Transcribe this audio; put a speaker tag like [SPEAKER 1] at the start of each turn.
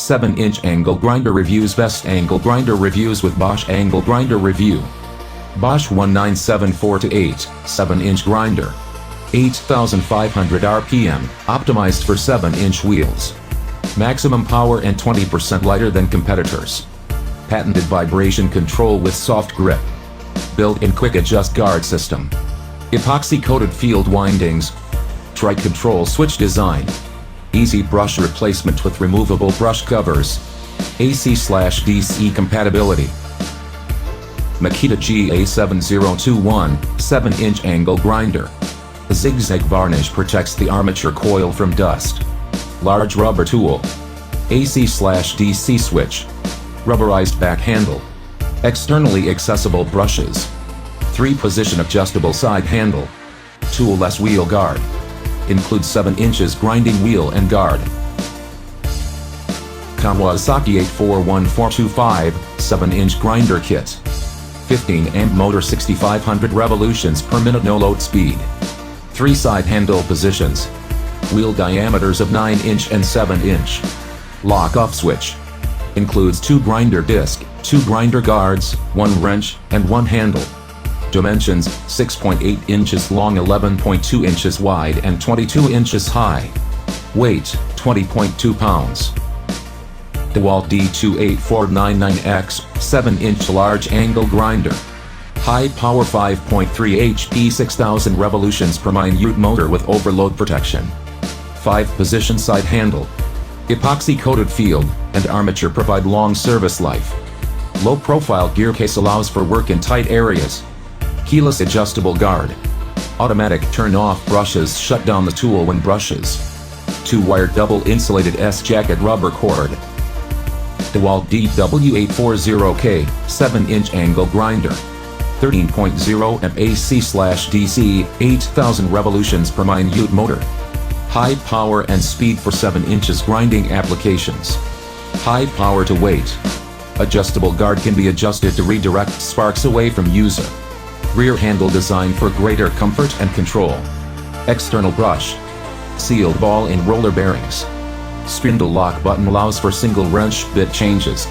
[SPEAKER 1] 7-inch angle grinder reviews. Best angle grinder reviews with Bosch Angle Grinder Review. Bosch 1974-8, 7-inch grinder. 8,500 RPM, optimized for 7-inch wheels. Maximum power and 20% lighter than competitors. Patented vibration control with soft grip. Built-in quick adjust guard system. Epoxy-coated field windings. Tri-control switch design. Easy brush replacement with removable brush covers. AC/DC compatibility. Makita GA7021, 7-inch angle grinder. The zigzag varnish protects the armature coil from dust. Large rubber tool. AC/DC switch. Rubberized back handle. Externally accessible brushes. 3-position adjustable side handle. Tool-less wheel guard. Includes 7 inches grinding wheel and guard. Kawasaki 841425, 7-inch grinder kit. 15 amp motor, 6500 revolutions per minute, no load speed. 3 side handle positions. Wheel diameters of 9-inch and 7-inch. Lock-off switch. Includes 2 grinder disc, 2 grinder guards, 1 wrench, and 1 handle. Dimensions: 6.8 inches long, 11.2 inches wide, and 22 inches high. Weight: 20.2 pounds. DEWALT D28499X, 7-inch large angle grinder. High power 5.3 HP, 6,000 revolutions per minute motor with overload protection. 5-position side handle. Epoxy-coated field and armature provide long service life. Low-profile gear case allows for work in tight areas. Keyless adjustable guard. Automatic turn-off brushes shut down the tool when brushes. 2-wire double insulated S-jacket rubber cord. DEWALT DW840K, 7-inch angle grinder. 13.0 amp AC/DC, 8,000 revolutions per minute motor. High power and speed for 7 inches grinding applications. High power to weight. Adjustable guard can be adjusted to redirect sparks away from user. Rear handle designed for greater comfort and control. External brush. Sealed ball and roller bearings. Spindle lock button allows for single wrench bit changes.